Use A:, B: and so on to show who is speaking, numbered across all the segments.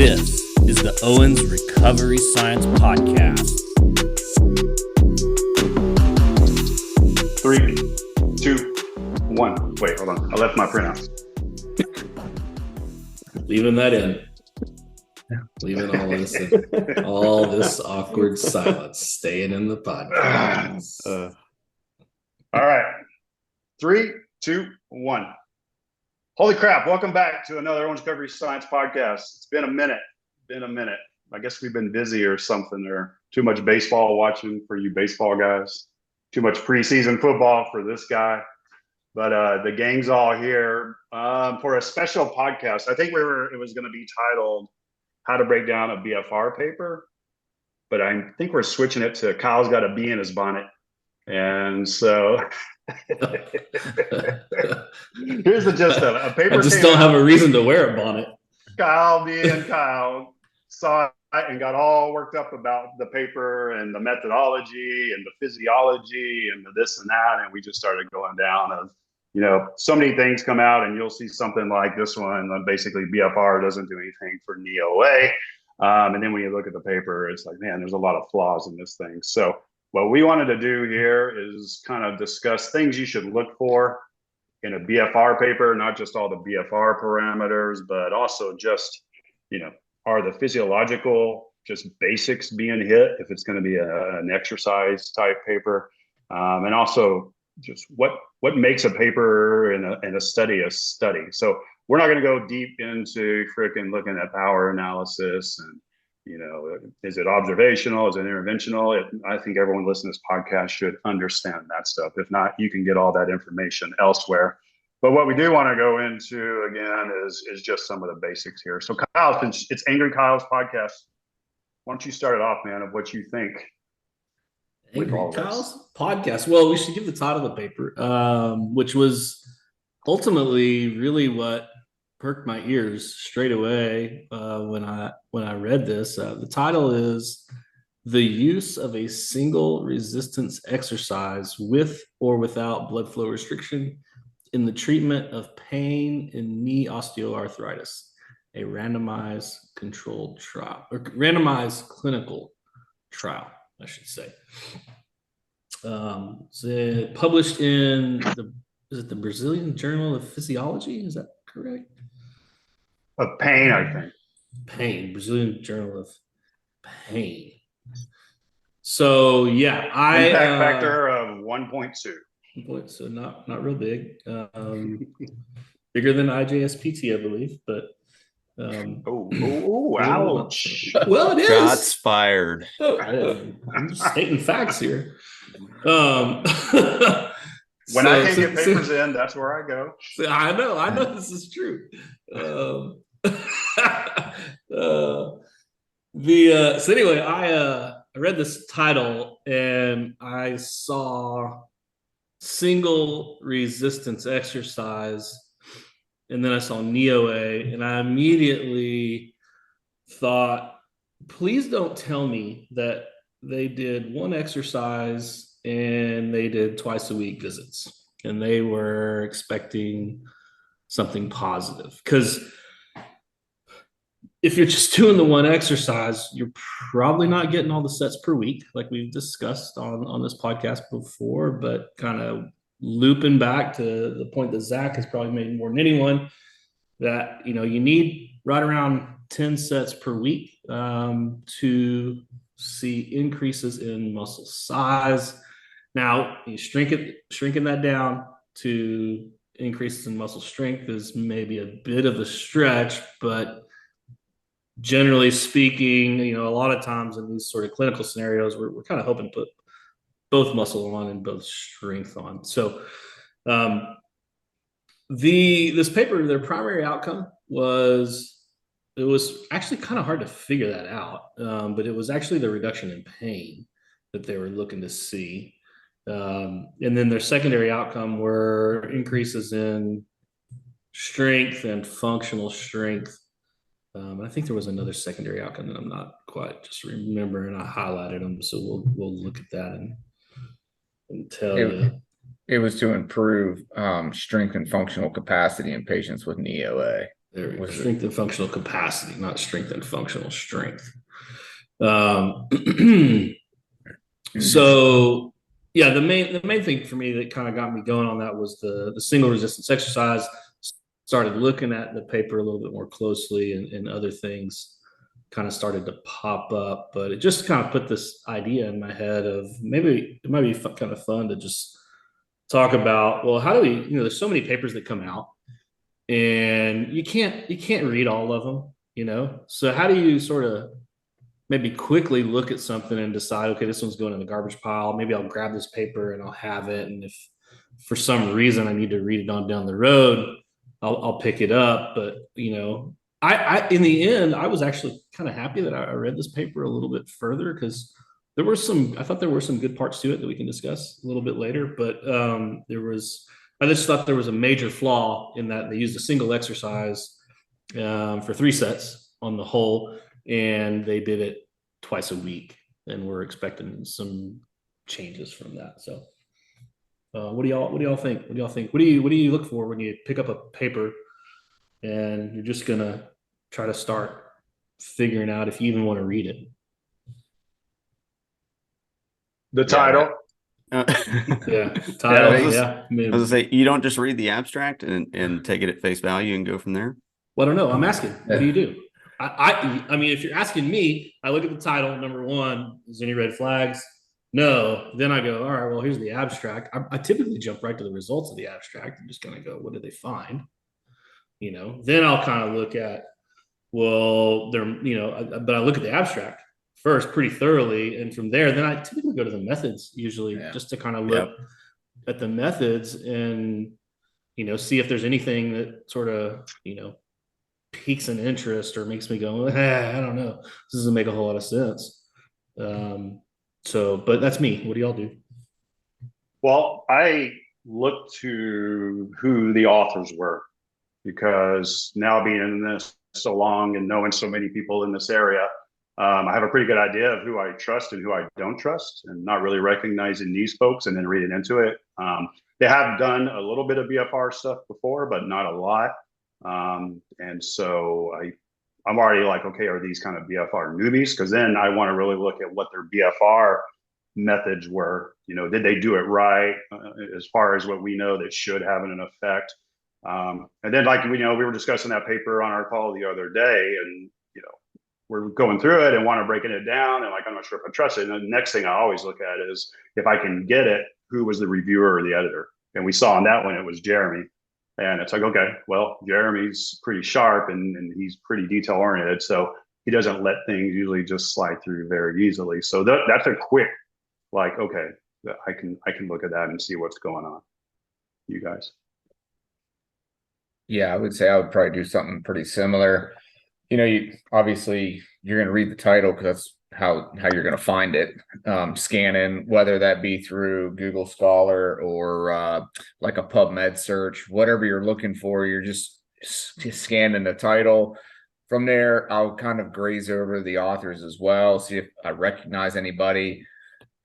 A: This is the Owens Recovery Science Podcast.
B: 3, 2, 1. Wait, hold on. I left my printout.
A: Leaving that in. Leaving all this in. All this awkward silence staying in the podcast.
B: All right. 3, 2, 1. Holy crap. Welcome back to another Owens Recovery Science Podcast. It's been a minute. I guess we've been busy or something, or too much baseball watching for you baseball guys. Too much preseason football for this guy. But the gang's all here for a special podcast. I think it was going to be titled How to Break Down a BFR Paper. But I think we're switching it to Kyle's Got a Bee in His Bonnet. And so here's the gist of it. A paper
A: I just don't have a reason to wear a bonnet.
B: Kyle saw it and got all worked up about the paper and the methodology and the physiology and the this and that. And we just started going down of, so many things come out and you'll see something like this one. Basically, BFR doesn't do anything for knee OA. And then when you look at the paper, it's like, man, there's a lot of flaws in this thing. So what we wanted to do here is kind of discuss things you should look for in a BFR paper, not just all the BFR parameters, but also just, are the physiological just basics being hit if it's going to be an exercise type paper, and also just what makes a paper in a study a study. So we're not going to go deep into freaking looking at power analysis and, is it observational? Is it interventional? I think everyone listening to this podcast should understand that stuff. If not, you can get all that information elsewhere. But what we do want to go into again is just some of the basics here. So Kyle, since it's Angry Kyle's podcast, why don't you start it off, man, of what you think?
A: Angry Kyle's podcast. Well, we should give the title of the paper, which was ultimately really what perked my ears straight away when I read this. The title is "The Use of a Single Resistance Exercise with or Without Blood Flow Restriction in the Treatment of Pain in Knee Osteoarthritis, a randomized controlled trial, or randomized clinical trial, I should say." So published in the Brazilian Journal of Physiology? Is that correct?
B: Of pain, I think.
A: Pain, Brazilian Journal of Pain. So yeah,
B: impact factor of 1.2.
A: So not real big. Bigger than IJSPT, I believe, but
B: ouch.
A: Well, it is.
C: Shots fired.
A: I'm just stating facts here.
B: When I can't get papers in, that's where I go.
A: I know this is true. So anyway, I read this title and I saw single resistance exercise, and then I saw knee OA, and I immediately thought, please don't tell me that they did one exercise and they did twice a week visits and they were expecting something positive. Because if you're just doing the one exercise, you're probably not getting all the sets per week, like we've discussed on this podcast before. But kind of looping back to the point that Zach has probably made more than anyone, that you need right around 10 sets per week to see increases in muscle size. Now, you shrinking that down to increases in muscle strength is maybe a bit of a stretch, but generally speaking, a lot of times in these sort of clinical scenarios, we're kind of hoping to put both muscle on and both strength on. So this paper, their primary outcome was, it was actually kind of hard to figure that out, but it was actually the reduction in pain that they were looking to see. And then their secondary outcome were increases in strength and functional strength. I think there was another secondary outcome that I'm not quite just remembering. I highlighted them, so we'll look at that and tell you.
C: It was to improve strength and functional capacity in patients with knee OA.
A: There we go.
C: Was it?
A: Strength and functional capacity, not strength and functional strength. So yeah, the main thing for me that kind of got me going on that was the single resistance exercise. Started looking at the paper a little bit more closely, and other things kind of started to pop up. But it just kind of put this idea in my head of maybe it might be kind of fun to just talk about, well, how do we, there's so many papers that come out, and you can't read all of them, so how do you sort of maybe quickly look at something and decide, okay, this one's going in the garbage pile, maybe I'll grab this paper and I'll have it, and if for some reason I need to read it on down the road, I'll pick it up. But I in the end, I was actually kind of happy that I read this paper a little bit further, because I thought there were some good parts to it that we can discuss a little bit later. But I just thought there was a major flaw in that they used a single exercise for 3 sets on the whole, and they did it twice a week, and we're expecting some changes from that. So what do y'all think? What do you look for when you pick up a paper and you're just gonna try to start figuring out if you even want to read it?
B: The title.
A: Yeah, title.
C: I was gonna say, you don't just read the abstract and take it at face value and go from there.
A: Well, I don't know. I'm asking. What do you do? I mean, if you're asking me, I look at the title. Number one, is there any red flags? No. Then I go, all right, well, here's the abstract. I typically jump right to the results of the abstract and just kind of go, what did they find? Then I'll kind of look at, well, but I look at the abstract first pretty thoroughly. And from there, then I typically go to the methods usually, just to kind of look at the methods and, see if there's anything that sort of, piques an interest or makes me go, I don't know. This doesn't make a whole lot of sense. But that's me. What do y'all do?
B: Well, I look to who the authors were, because now being in this so long and knowing so many people in this area, I have a pretty good idea of who I trust and who I don't trust, and not really recognizing these folks and then reading into it. They have done a little bit of BFR stuff before, but not a lot. And so I'm already like, okay, are these kind of BFR newbies? Because then I want to really look at what their BFR methods were. Did they do it right, as far as what we know that should have an effect? And then, like, we were discussing that paper on our call the other day, and we're going through it and want to breaking it down, and like, I'm not sure if I trust it. And the next thing I always look at is, if I can get it, who was the reviewer or the editor? And we saw on that one it was Jeremy. And it's like, okay, well, Jeremy's pretty sharp and he's pretty detail oriented, so he doesn't let things usually just slide through very easily. So that's a quick, like, okay, I can look at that and see what's going on. You guys?
D: Yeah, I would say I would probably do something pretty similar. Obviously you're going to read the title because that's how you're going to find it. Scanning, whether that be through Google Scholar or like a PubMed search, whatever you're looking for, you're just scanning the title. From there, I'll kind of graze over the authors as well, see if I recognize anybody,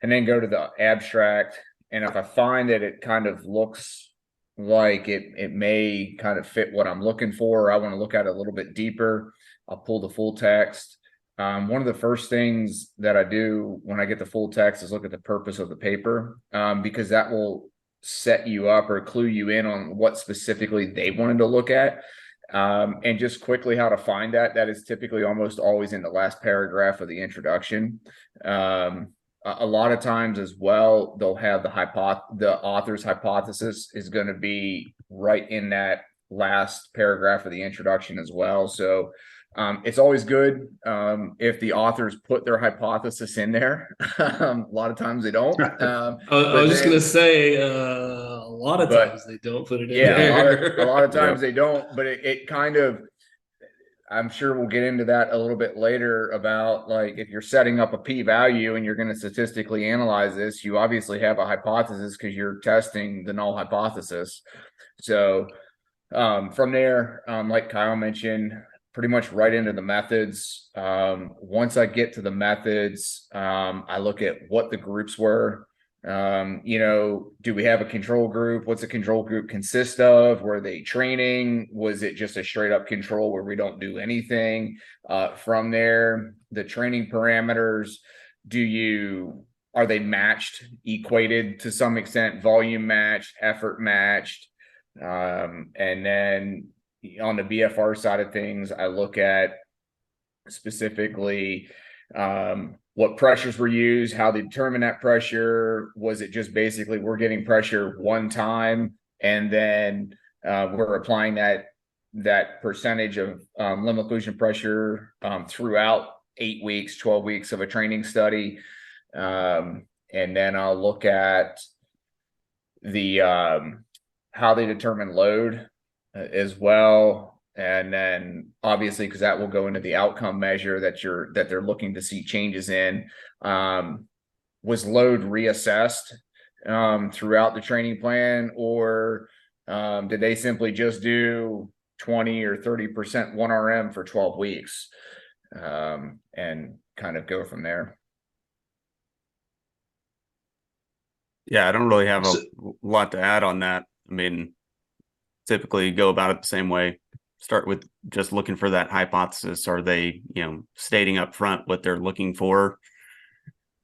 D: and then go to the abstract. And if I find that it kind of looks like it may kind of fit what I'm looking for, or I want to look at it a little bit deeper, I'll pull the full text. One of the first things that I do when I get the full text is look at the purpose of the paper, because that will set you up or clue you in on what specifically they wanted to look at. And just quickly how to find that is typically almost always in the last paragraph of the introduction. A lot of times as well, they'll have the author's hypothesis is going to be right in that last paragraph of the introduction as well. So it's always good if the authors put their hypothesis in there. A lot of times they don't.
A: I was just going to say, a lot of times they don't put it in there.
D: A lot of times they don't, but it kind of, I'm sure we'll get into that a little bit later about, like, if you're setting up a p-value and you're going to statistically analyze this, you obviously have a hypothesis because you're testing the null hypothesis. So from there, like Kyle mentioned, pretty much right into the methods. Once I get to the methods, I look at what the groups were. Do we have a control group? What's a control group consist of? Were they training? Was it just a straight up control where we don't do anything? From there, the training parameters, are they matched, equated to some extent, volume matched, effort matched? And then on the BFR side of things, I look at specifically what pressures were used, how they determine that pressure. Was it just basically we're getting pressure one time and then we're applying that percentage of limb occlusion pressure throughout 8 weeks, 12 weeks of a training study? And then I'll look at the how they determine load as well. And then obviously, because that will go into the outcome measure that they're looking to see changes in. Was load reassessed throughout the training plan, or did they simply just do 20 or 30% 1RM for 12 weeks and kind of go from there?
C: Yeah, I don't really have a lot to add on that. I mean, typically go about it the same way. Start with just looking for that hypothesis. Are they, stating up front what they're looking for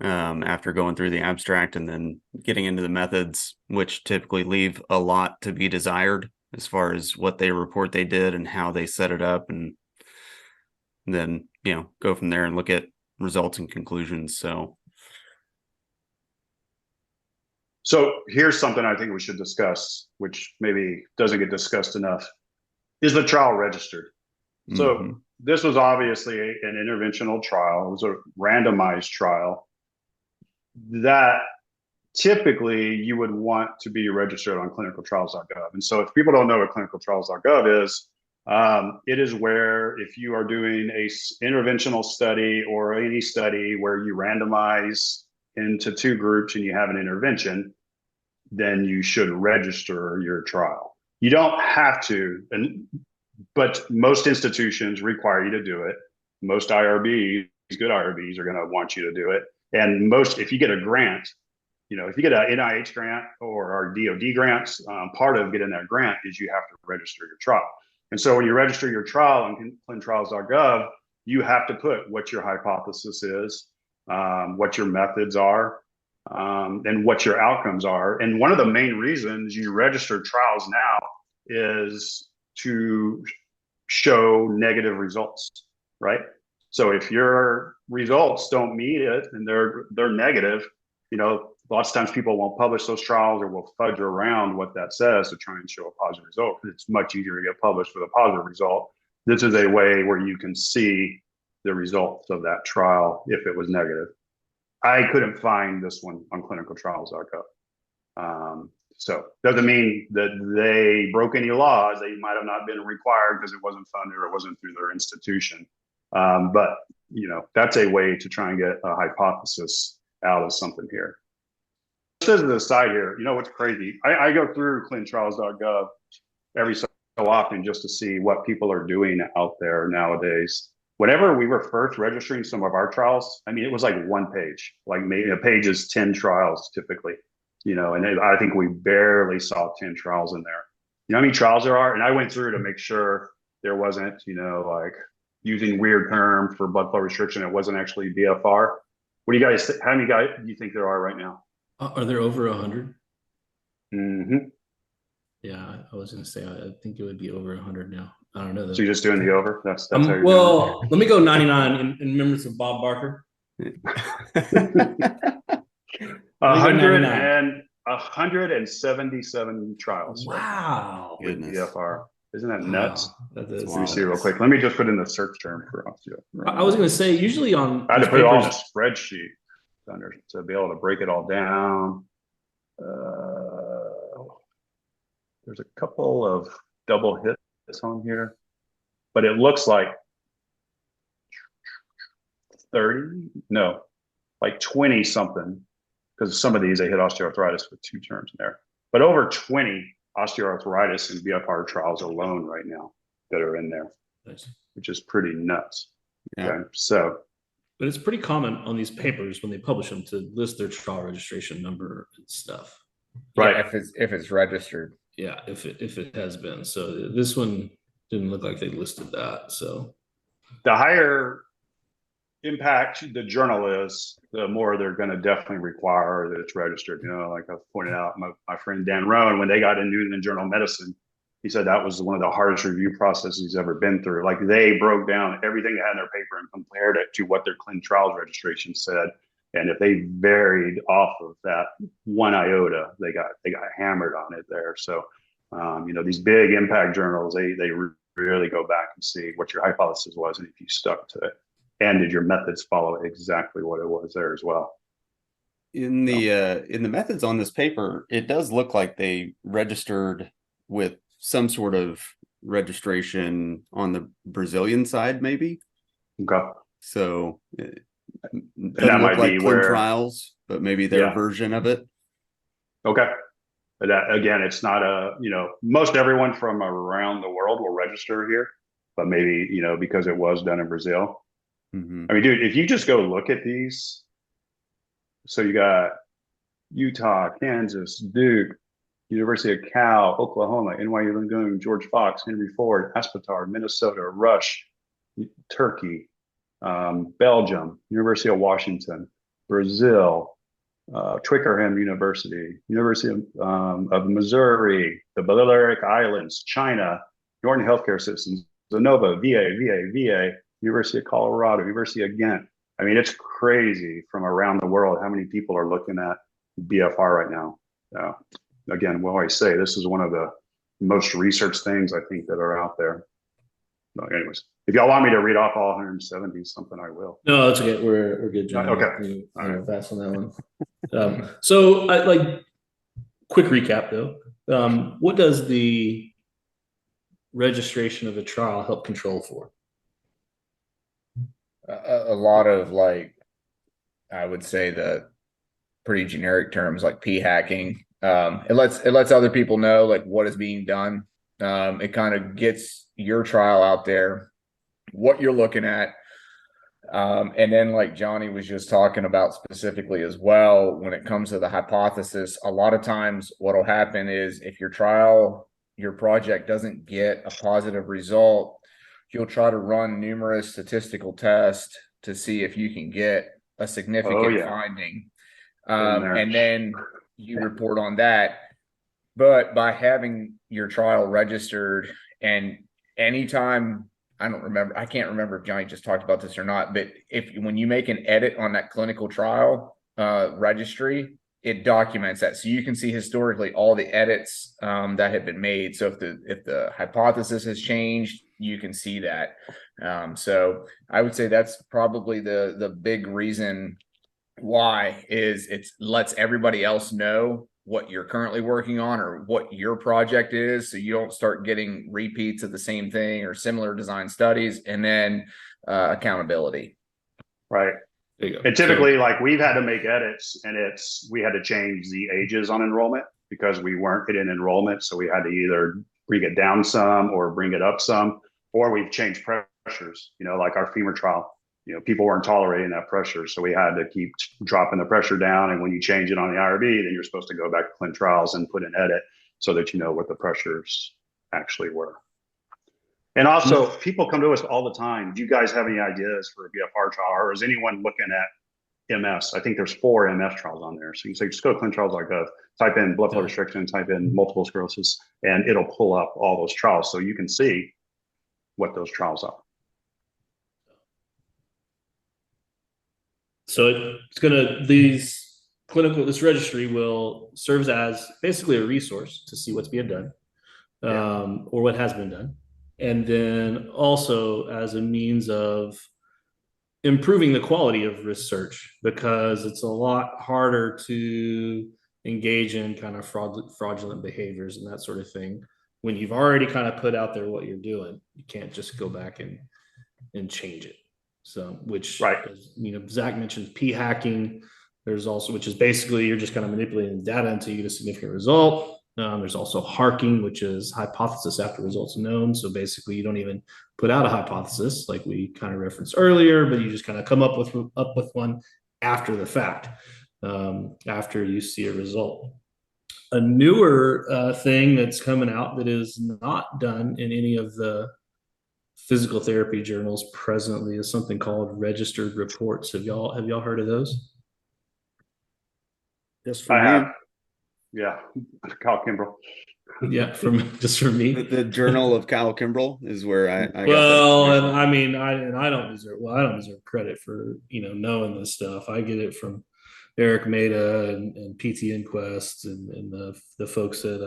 C: after going through the abstract, and then getting into the methods, which typically leave a lot to be desired as far as what they report they did and how they set it up, and then, go from there and look at results and conclusions.
B: So here's something I think we should discuss, which maybe doesn't get discussed enough. Is the trial registered? So this was obviously an interventional trial. It was a randomized trial that typically you would want to be registered on clinicaltrials.gov. And so if people don't know what clinicaltrials.gov is, it is where if you are doing a interventional study or any study where you randomize into 2 groups and you have an intervention, then you should register your trial. You don't have to, but most institutions require you to do it. Most IRBs, good IRBs, are going to want you to do it. And if you get a grant, if you get an NIH grant or our DoD grants, part of getting that grant is you have to register your trial. And so when you register your trial on clinicaltrials.gov, you have to put what your hypothesis is, what your methods are, and what your outcomes are. And one of the main reasons you register trials now is to show negative results, right? So if your results don't meet it and they're negative, lots of times people won't publish those trials or will fudge around what that says to try and show a positive result. It's much easier to get published with a positive result. This is a way where you can see the results of that trial if it was negative. I couldn't find this one on clinicaltrials.gov. So doesn't mean that they broke any laws. They might have not been required because it wasn't funded or it wasn't through their institution. But that's a way to try and get a hypothesis out of something here. Just as an aside here, what's crazy? I go through clinicaltrials.gov every so often just to see what people are doing out there nowadays. Whenever we were first registering some of our trials, it was like 1 page, like maybe a page is 10 trials typically, and I think we barely saw 10 trials in there. You know how many trials there are? And I went through to make sure there wasn't, like using weird terms for blood flow restriction. It wasn't actually BFR. What do you guys, how many guys do you think there are right now?
A: Are there over 100?
B: Mm-hmm.
A: Yeah, I was going to say, I think it would be over 100 now. I don't know.
B: So you're just doing the over? That's how you're
A: well, let me go 99 in remembrance of Bob Barker.
B: 177 trials.
A: Wow.
B: Right now with BFR. Isn't that nuts?
A: That is.
B: Let me see real quick. Let me just put in the search term for osteo.
A: I was going to say, usually on.
B: I had to put it all in a spreadsheet to be able to break it all down. There's a couple of double hits on here, but it looks like 20 something, because some of these they hit osteoarthritis with 2 terms in there, but over 20 osteoarthritis and BFR trials alone right now that are in there, which is pretty nuts.
C: Yeah.
B: Okay, so
A: But it's pretty common on these papers when they publish them to list their trial registration number and stuff.
B: Right.
D: Yeah, if it's registered.
A: Yeah, if it has been. So this one didn't look like they listed that. So
B: The higher impact the journal is, the more they're going to definitely require that it's registered. You know, like I pointed out, my friend Dan Rowan, when they got in New England Journal of Medicine, he said that was one of the hardest review processes he's ever been through. Like they broke down everything they had in their paper and compared it to what their clinical trials registration said. And if they varied off of that one iota, they got hammered on it there. So, you know, these big impact journals, they really go back and see what your hypothesis was and if you stuck to it. And did your methods follow exactly what it was there as well?
C: In the methods on this paper, it does look like they registered with some sort of registration on the Brazilian side, maybe.
B: Okay.
C: So it
B: that
C: doesn't
B: might
C: look like
B: be
C: clin
B: where,
C: trials, but maybe their
B: Yeah.
C: version of it.
B: Okay. But that, again, it's not a, you know, most everyone from around the world will register here, but maybe, you know, because it was done in Brazil.
C: Mhm.
B: I mean, dude, if you just go look at these, so you got Utah, Kansas, Duke, University of Cal, Oklahoma, NYU Langone, George Fox, Henry Ford, Aspetar, Minnesota, Rush, Turkey, Belgium, University of Washington, Brazil, Twickenham University, University of Missouri, the Balearic Islands, China, Norton Healthcare Systems, Zenova, VA, University of Colorado, University of Ghent. I mean, it's crazy from around the world how many people are looking at BFR right now. Again, we always say this is one of the most researched things I think that are out there. But anyways, if y'all want me to read off all 170 something, I will.
A: no, that's okay. We're good, John.
B: Okay.
A: All right, fast on that one. So I like quick recap though. What does the registration of a trial help control for?
D: A lot of, like, I would say the pretty generic terms like p hacking. It lets other people know like what is being done. It kind of gets your trial out there, what you're looking at. And then, like Johnny was just talking about specifically as well, when it comes to the hypothesis, a lot of times what'll happen is if your project doesn't get a positive result, you'll try to run numerous statistical tests to see if you can get a significant finding. And then you report on that. But by having your trial registered, and anytime, I can't remember if Johnny just talked about this or not, but when you make an edit on that clinical trial registry, it documents that. So you can see historically all the edits that have been made. So if the hypothesis has changed, you can see that. So I would say that's probably the big reason why is it lets everybody else know what you're currently working on or what your project is, so you don't start getting repeats of the same thing or similar design studies. And then accountability.
B: Right.
A: There you go.
B: And typically, like, we've had to make edits, and we had to change the ages on enrollment because we weren't hitting enrollment. So we had to either bring it down some or bring it up some, or we've changed pressures, you know, like our femur trial, you know, people weren't tolerating that pressure. So we had to keep dropping the pressure down. And when you change it on the IRB, then you're supposed to go back to clin trials and put an edit so that you know what the pressures actually were. And also, people come to us all the time. Do you guys have any ideas for a BFR trial, or is anyone looking at MS? I think there's 4 MS trials on there. So you can say, just go to clinicaltrials.gov, type in blood flow restriction, type in multiple sclerosis, and it'll pull up all those trials so you can see what those trials are.
A: So this registry will serve as basically a resource to see what's being done, or what has been done. And then also as a means of improving the quality of research, because it's a lot harder to engage in kind of fraudulent behaviors and that sort of thing when you've already kind of put out there what you're doing. You can't just go back and change it. So, which, as, you know, Zach mentioned p hacking. There's also, which is basically you're just kind of manipulating the data until you get a significant result. There's also harking, which is hypothesis after results known. So basically, you don't even put out a hypothesis like we kind of referenced earlier, but you just kind of come up with one after the fact, after you see a result. A newer thing that's coming out that is not done in any of the physical therapy journals presently is something called registered reports. Have y'all heard of those?
C: Just for
B: I
C: me,
B: have. Yeah. Kyle Kimbrell.
A: Yeah, just from me.
C: the Journal of Kyle Kimbrell is where I
A: Well,
C: got
A: and
C: that.
A: I mean, I don't deserve credit for knowing this stuff. I get it from Eric Maida and PT Inquest and the folks at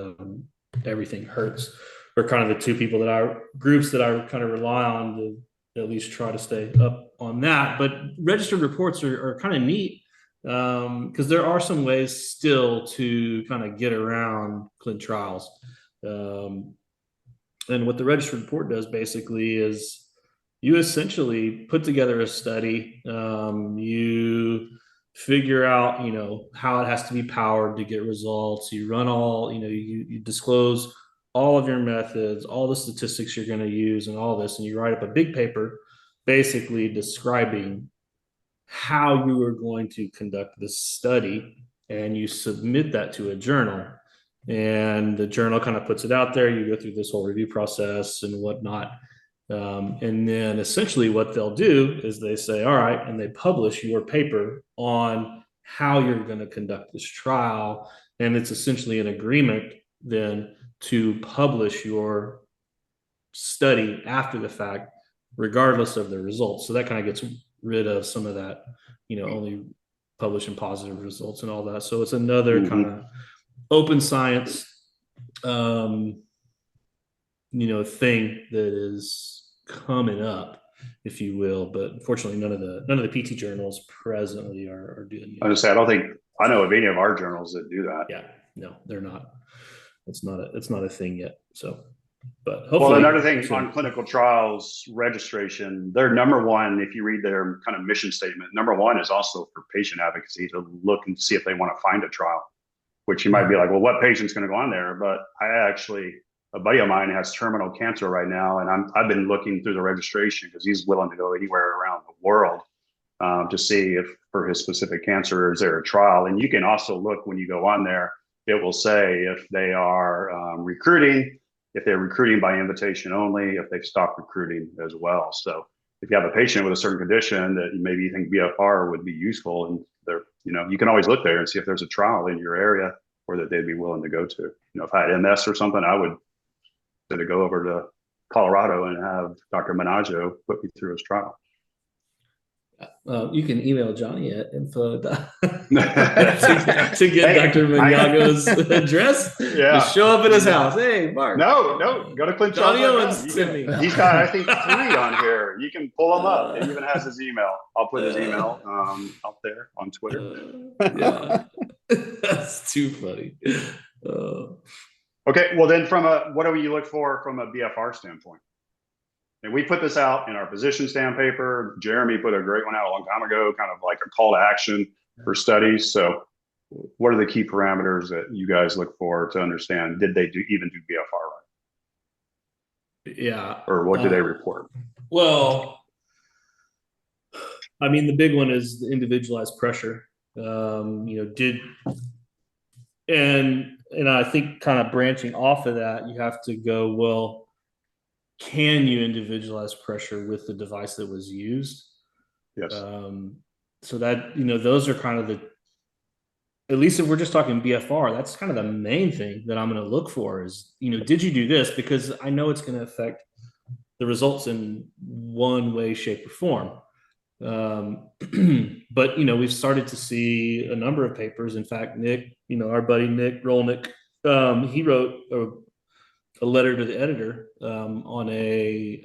A: Everything Hurts are kind of the two people groups that I kind of rely on to at least try to stay up on that. But registered reports are kind of neat because there are some ways still to kind of get around clinical trials. And what the registered report does basically is you essentially put together a study. You figure out, how it has to be powered to get results. You run all, you disclose all of your methods, all the statistics you're going to use and all this. And you write up a big paper basically describing how you are going to conduct this study, and you submit that to a journal, and the journal kind of puts it out there. You go through this whole review process and whatnot. And then essentially what they'll do is they say, all right, and they publish your paper on how you're going to conduct this trial. And it's essentially an agreement then to publish your study after the fact, regardless of the results. So that kind of gets rid of some of that, only publishing positive results and all that. So it's another kind of open science, thing that is coming up, if you will. But unfortunately, none of the PT journals presently are doing.
B: I I don't think I know of any of our journals that do that.
A: Yeah, no, they're not. It's not a thing yet. So, but hopefully.
B: Well, another thing on clinical trials registration, their number one, if you read their kind of mission statement, number one is also for patient advocacy, to look and see if they want to find a trial, which you might be like, well, what patient's going to go on there? But a buddy of mine has terminal cancer right now, and I've been looking through the registration because he's willing to go anywhere around the world to see if for his specific cancer, is there a trial? And you can also look when you go on there, it will say if they are recruiting, if they're recruiting by invitation only, if they've stopped recruiting as well. So if you have a patient with a certain condition that maybe you think BFR would be useful, and you can always look there and see if there's a trial in your area or that they'd be willing to go to. If I had MS or something, I would go over to Colorado and have Dr. Menaggio put me through his trial.
A: You can email Johnny at info to get Dr. Maniago's address.
B: Yeah.
A: Just show up at his house. Hey, Mark.
B: No, go to Clint
A: Johnny
B: Charles.
A: Owens sent me.
B: He's got, I think, 3 on here. You can pull him up. It even has his email. I'll put his email out there on Twitter.
A: Yeah, that's too funny.
B: Okay, well then, what do you look for from a BFR standpoint? And we put this out in our position stand paper. Jeremy put a great one out a long time ago, kind of like a call to action for studies. So what are the key parameters that you guys look for to understand, did they even do BFR right?
A: Yeah.
B: Or what do they report?
A: Well, I mean, the big one is the individualized pressure. And I think kind of branching off of that, you have to go, well, can you individualize pressure with the device that was used?
B: Yes.
A: So that, those are kind of at least if we're just talking BFR, that's kind of the main thing that I'm going to look for is, did you do this? Because I know it's going to affect the results in one way, shape, or form. But, we've started to see a number of papers. In fact, Nick, our buddy Nick Rolnick, he wrote a letter to the editor on a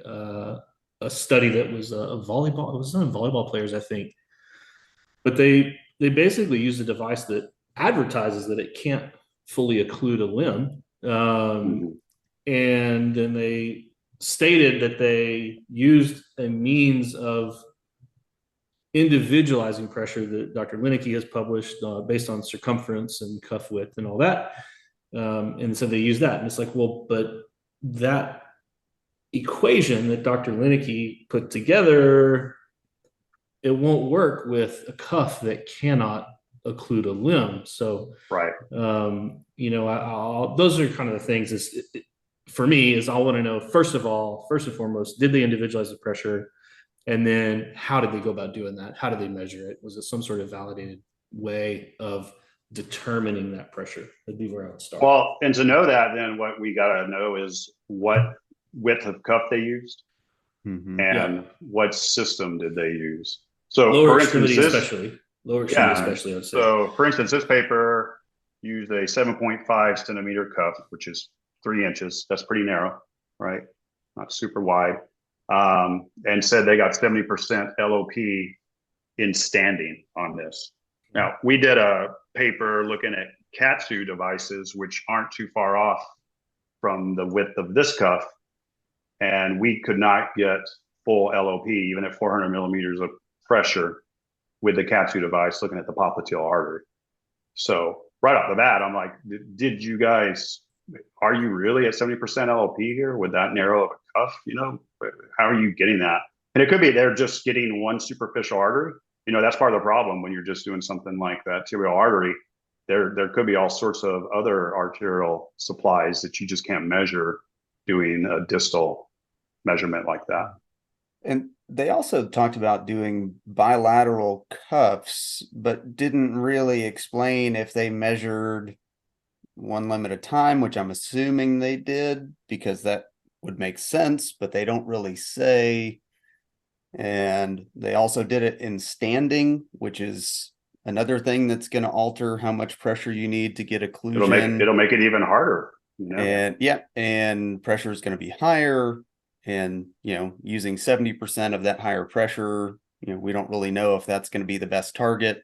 A: study that was a volleyball. It was on volleyball players, I think. But they basically use a device that advertises that it can't fully occlude a limb. And then they stated that they used a means of individualizing pressure that Dr. Lineker has published based on circumference and cuff width and all that. And so they use that. And it's like, well, but that equation that Dr. Lineker put together, it won't work with a cuff that cannot occlude a limb. So,
B: Right.
A: those are kind of the things for me is I want to know, first and foremost, did they individualize the pressure? And then how did they go about doing that? How did they measure it? Was it some sort of validated way of determining that pressure? That'd be where I would start.
B: Well, and to know that, then what we got to know is what width of cuff they used and what system did they use. So
A: lower
B: for instance,
A: extremity especially, I would say.
B: So for instance, this paper used a 7.5 centimeter cuff, which is 3 inches. That's pretty narrow, right? Not super wide. And said they got 70% LOP in standing on this. Now, we did a paper looking at Katsu devices, which aren't too far off from the width of this cuff, and we could not get full LOP, even at 400 millimeters of pressure with the Katsu device, looking at the popliteal artery. So right off the bat, I'm like, did you guys, are you really at 70% LOP here with that narrow of a cuff? How are you getting that? And it could be they're just getting one superficial artery. That's part of the problem when you're just doing something like that tibial artery. There could be all sorts of other arterial supplies that you just can't measure doing a distal measurement like that.
E: And they also talked about doing bilateral cuffs, but didn't really explain if they measured one limb at a time, which I'm assuming they did because that would make sense, but they don't really say. And they also did it in standing, which is another thing that's going to alter how much pressure you need to get occlusion.
B: It'll make it even harder.
E: And pressure is going to be higher. And, using 70% of that higher pressure, we don't really know if that's going to be the best target.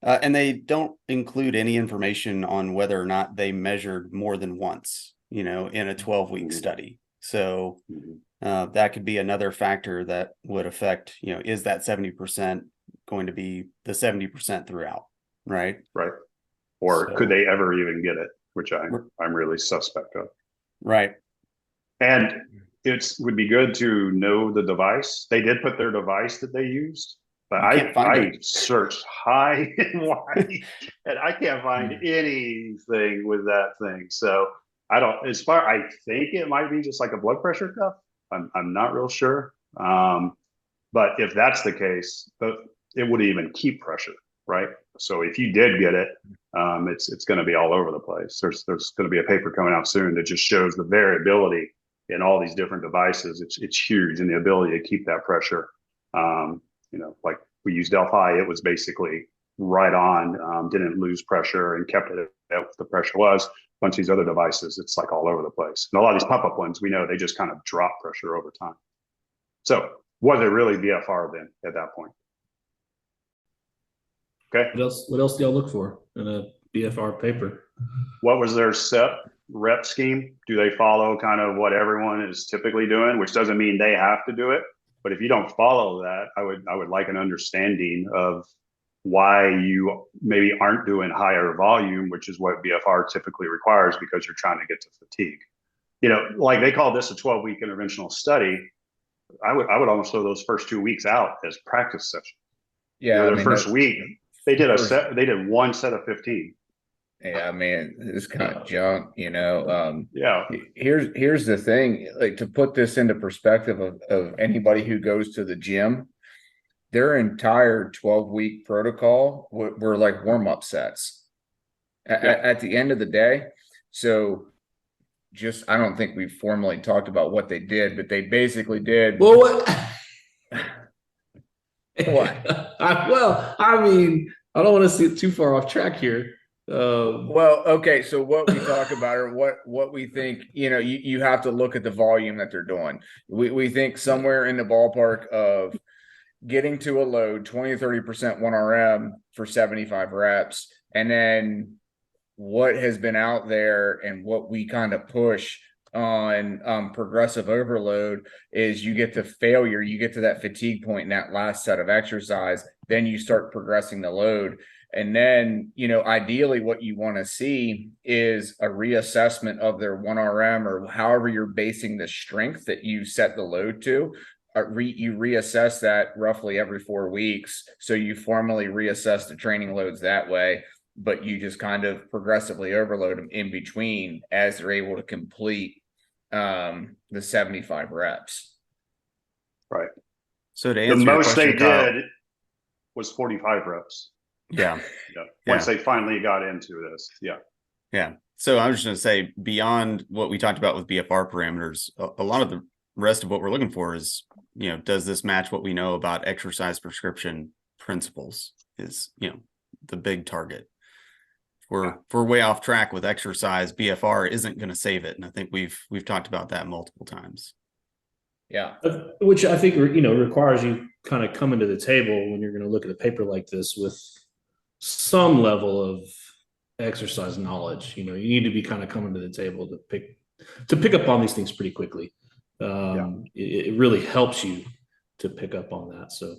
E: And they don't include any information on whether or not they measured more than once, in a 12-week study. So that could be another factor that would affect, is that 70% going to be the 70% throughout, right?
B: Right. Or could they ever even get it, which I'm really suspect of.
E: Right.
B: And it would be good to know the device. They did put their device that they used, but I searched high and wide and I can't find anything with that thing. So I think it might be just like a blood pressure cuff. I'm not real sure. But if that's the case, it would even keep pressure, right? So if you did get it, it's going to be all over the place. There's going to be a paper coming out soon that just shows the variability in all these different devices. It's huge, and the ability to keep that pressure. Like we used Delphi, it was basically right on, didn't lose pressure and kept it at what the pressure was. A bunch of these other devices, it's like all over the place. And a lot of these pump-up ones, we know they just kind of drop pressure over time. So was it really BFR then at that point? Okay.
A: What else do y'all look for in a BFR paper?
B: What was their set rep scheme? Do they follow kind of what everyone is typically doing, which doesn't mean they have to do it, but if you don't follow that, I would like an understanding of why you maybe aren't doing higher volume, which is what BFR typically requires because you're trying to get to fatigue. Like they call this a 12-week interventional study. I would almost throw those first 2 weeks out as practice sessions.
D: Yeah,
B: the first week they did they did one set of 15.
D: Yeah, it's kind of junk,
B: Yeah.
D: Here's the thing, like to put this into perspective of anybody who goes to the gym, their entire 12-week protocol were like warm-up sets at the end of the day. So I don't think we formally talked about what they did, but they basically did.
A: Well, what?
D: What?
A: I don't want to see it too far off track here.
D: Okay. So what we talk about or what we think, you have to look at the volume that they're doing. We think somewhere in the ballpark of getting to a load 20-30% 1RM for 75 reps. And then what has been out there and what we kind of push on progressive overload is you get to failure, you get to that fatigue point in that last set of exercise, then you start progressing the load. And then, ideally what you want to see is a reassessment of their 1RM or however you're basing the strength that you set the load to. You reassess that roughly every 4 weeks. So you formally reassess the training loads that way, but you just kind of progressively overload them in between as they're able to complete the 75 reps.
B: Right.
C: So to
B: The
C: answer your
B: most
C: question,
B: they
C: Kyle,
B: did was 45 reps.
C: yeah.
B: Yeah. Once they finally got into this. Yeah.
C: Yeah. So I was just going to say, beyond what we talked about with BFR parameters, a lot of the rest of what we're looking for is, does this match what we know about exercise prescription principles is, the big target. If we're way off track with exercise, BFR isn't going to save it. And I think we've talked about that multiple times.
D: Yeah.
A: Which I think, requires you kind of coming to the table when you're going to look at a paper like this with some level of exercise knowledge. You need to be kind of coming to the table to pick up on these things pretty quickly. It really helps you to pick up on that. So,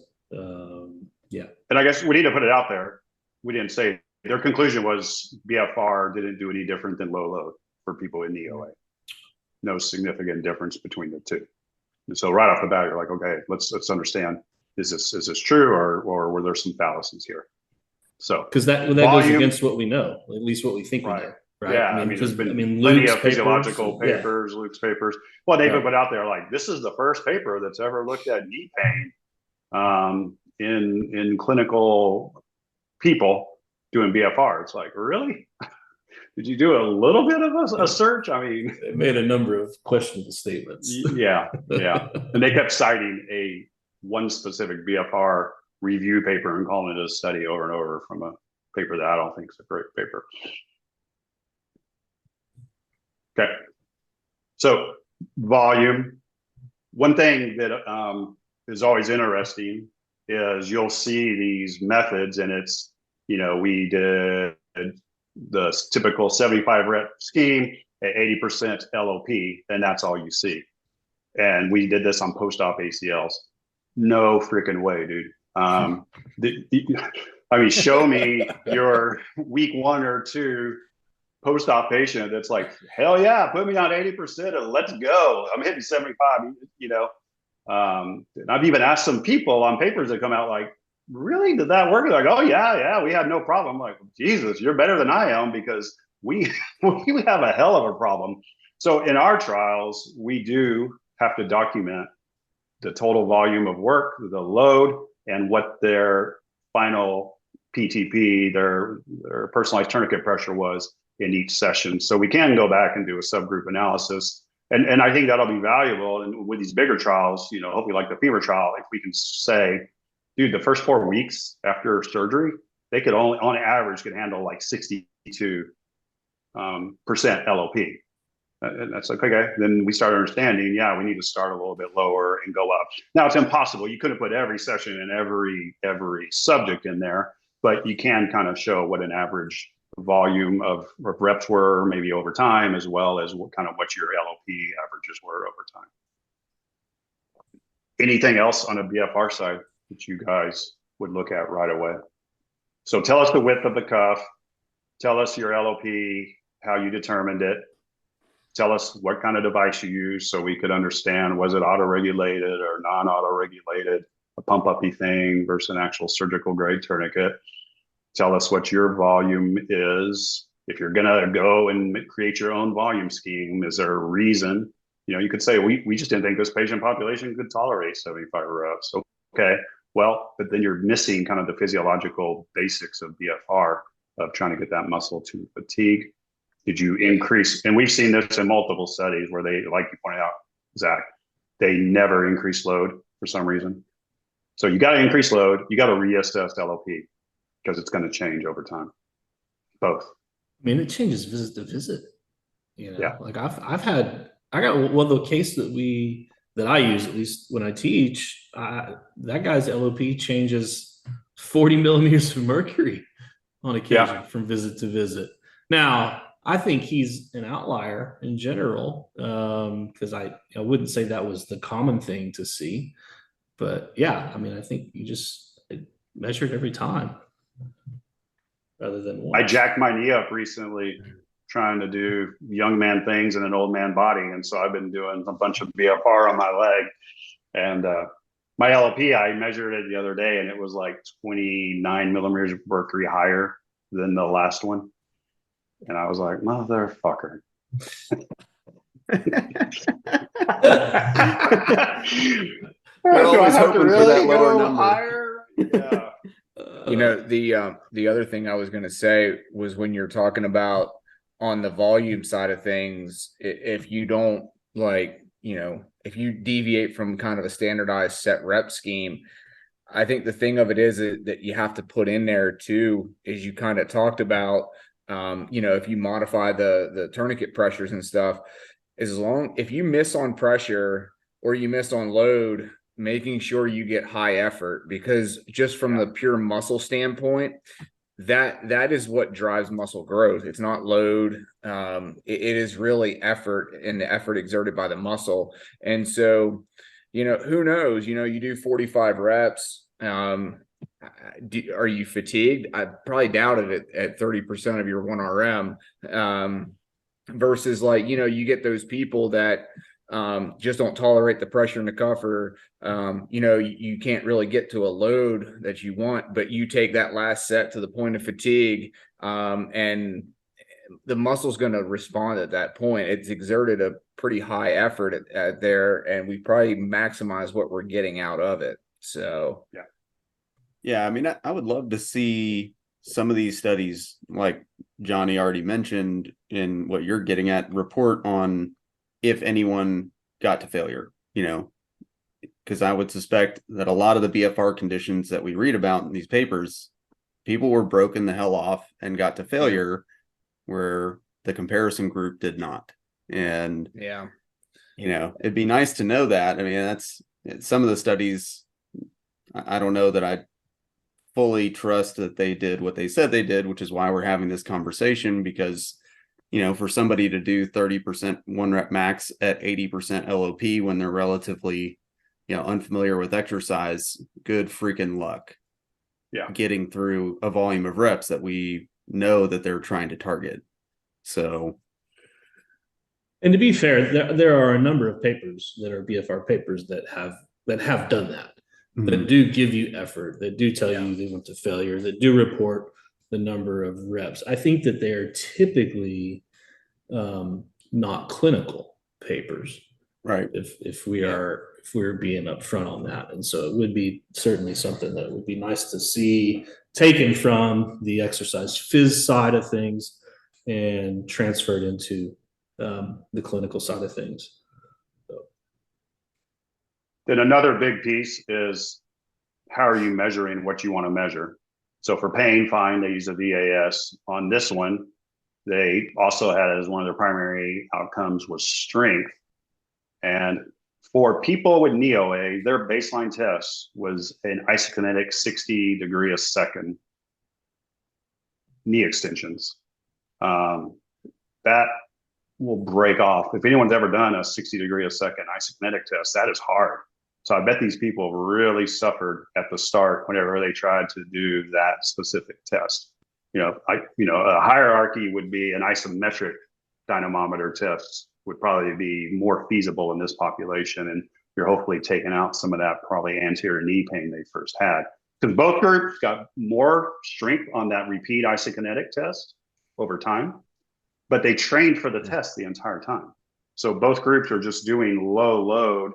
A: yeah.
B: And I guess we need to put it out there. We didn't say their conclusion was BFR didn't do any different than low load for people in the OA. No significant difference between the two. And so right off the bat, you're like, okay, let's understand, is this true or were there some fallacies here? So
A: because that goes against what we know, at least what we think we know. Right.
B: Yeah. I mean, there's been plenty
A: Luke's
B: of physiological papers,
A: yeah.
B: Luke's papers. Well, they put out there like, this is the first paper that's ever looked at knee pain in clinical people doing BFR. It's like, really? Did you do a little bit of a search? I mean,
A: they made a number of questionable statements.
B: Yeah. And they kept citing one specific BFR review paper and calling it a study over and over from a paper that I don't think is a great paper. Okay. So volume. One thing that is always interesting is you'll see these methods and it's, we did the typical 75 rep scheme at 80% LOP, and that's all you see. And we did this on post-op ACLs. No freaking way, dude. I mean, show me your week 1 or 2 post-op patient that's like, hell yeah, put me on 80% and let's go. I'm hitting 75, and I've even asked some people on papers that come out like, really, did that work? They're like, oh yeah, we had no problem. I'm like, Jesus, you're better than I am because we have a hell of a problem. So in our trials, we do have to document the total volume of work, the load, and what their final PTP, their personalized tourniquet pressure was in each session. So we can go back and do a subgroup analysis. And I think that'll be valuable. And with these bigger trials, hopefully like the femur trial, if we can say, dude, the first 4 weeks after surgery, they could only, on average, could handle like 62% LOP. And that's like, okay, then we start understanding, we need to start a little bit lower and go up. Now it's impossible. You couldn't put every session and every subject in there, but you can kind of show what an average volume of reps were maybe over time, as well as what your LOP averages were over time. Anything else on a BFR side that you guys would look at right away? So tell us the width of the cuff, tell us your LOP, how you determined it, tell us what kind of device you used so we could understand, was it auto-regulated or non-auto-regulated, a pump-uppy thing versus an actual surgical grade tourniquet. Tell us what your volume is. If you're gonna go and create your own volume scheme, is there a reason? You could say, we just didn't think this patient population could tolerate 75 reps. Okay, well, but then you're missing kind of the physiological basics of BFR, of trying to get that muscle to fatigue. Did you increase? And we've seen this in multiple studies where they, like you pointed out, Zach, they never increase load for some reason. So you got to increase load. You got to reassess LOP because it's going to change over time. Both.
A: I mean, it changes visit to visit.
B: Yeah.
A: Like I got the case that I use, at least when I teach, that guy's LOP changes 40 millimeters of mercury on occasion from visit to visit. Now, I think he's an outlier in general, because I wouldn't say that was the common thing to see. But I mean, I think you just measured every time. rather than
B: I
A: one.
B: jacked my knee up recently trying to do young man things in an old man body. And so I've been doing a bunch of BFR on my leg. And my LLP, I measured it the other day and it was like 29 millimeters of mercury higher than the last one. And I was like, motherfucker.
C: We're always hoping for that lower
B: go
C: number.
B: higher? Yeah.
D: You know, the other thing I was going to say was when you're talking about on the volume side of things, if you don't like, you know, if you deviate from kind of a standardized set rep scheme, I think the thing of it is that you have to put in there too, as you kind of talked about, you know, if you modify the tourniquet pressures and stuff, if you miss on pressure or you miss on load, making sure you get high effort, because just from the pure muscle standpoint, that is what drives muscle growth. It's not load. It is really effort and the effort exerted by the muscle. And so, you know, who knows, you know, you do 45 reps. Are you fatigued? I probably doubted it at 30% of your 1RM, versus like, you know, you get those people that just don't tolerate the pressure in the cuff, or you know, you can't really get to a load that you want, but you take that last set to the point of fatigue, and the muscle's going to respond at that point. It's exerted a pretty high effort at there, and we probably maximize what we're getting out of it. So
E: yeah, I mean, I would love to see some of these studies, like Johnny already mentioned in what you're getting at, report on if anyone got to failure, you know, because I would suspect that a lot of the BFR conditions that we read about in these papers, people were broken the hell off and got to failure, where the comparison group did not. And,
D: yeah,
E: you know, it'd be nice to know that. I mean, that's some of the studies. I don't know that I fully trust that they did what they said they did, which is why we're having this conversation, because, you know, for somebody to do 30% 1-rep max at 80% LOP when they're relatively, you know, unfamiliar with exercise, good freaking luck.
B: Yeah.
E: Getting through a volume of reps that we know that they're trying to target. So.
A: And to be fair, there are a number of papers that are BFR papers that have done that. That do give you effort, that do tell you they went to failure, that do report the number of reps. I think that they are typically not clinical papers,
E: right?
A: If we're being upfront on that, and so it would be certainly something that would be nice to see taken from the exercise phys side of things and transferred into the clinical side of things.
B: Then another big piece is, how are you measuring what you want to measure? So for pain, fine, they use a VAS. On this one, they also had as one of their primary outcomes was strength. And for people with Knee-OA, their baseline test was an isokinetic 60 degree a second knee extensions. That will break off. If anyone's ever done a 60 degree a second isokinetic test, that is hard. So I bet these people really suffered at the start whenever they tried to do that specific test. You know, a hierarchy would be an isometric dynamometer test would probably be more feasible in this population, and you're hopefully taking out some of that probably anterior knee pain they first had. Because both groups got more strength on that repeat isokinetic test over time, but they trained for the test the entire time. So both groups are just doing low load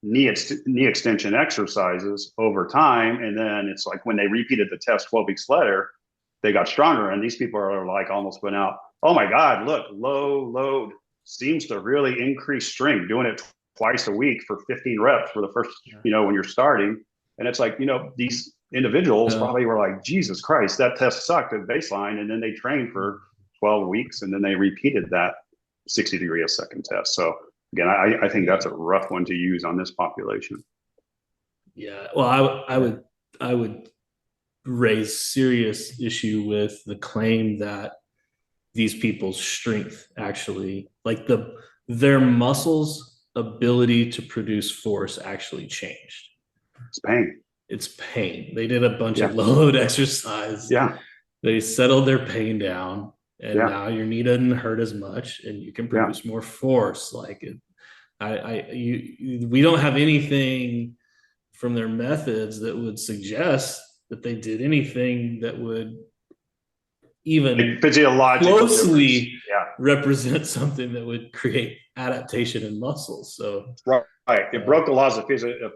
B: knee extension exercises over time. And then it's like when they repeated the test 12 weeks later, they got stronger. And these people are like almost went out, oh my God, look, low load seems to really increase strength, doing it twice a week for 15 reps for the first, you know, when you're starting. And it's like, you know, these individuals probably were like, Jesus Christ, that test sucked at baseline. And then they trained for 12 weeks and then they repeated that 60 degree a second test. So again, I think that's a rough one to use on this population.
A: Yeah, well, I would raise serious issue with the claim that these people's strength actually, like their muscles' ability to produce force actually changed.
B: It's pain.
A: It's pain. They did a bunch of low load exercise.
B: Yeah.
A: They settled their pain down, and
B: Yeah.
A: now your knee doesn't hurt as much, and you can produce more force. Like it, we don't have anything from their methods that would suggest that they did anything that would even
B: physiological
A: closely
B: yeah,
A: represent something that would create adaptation in muscles. So
B: right. It broke the laws of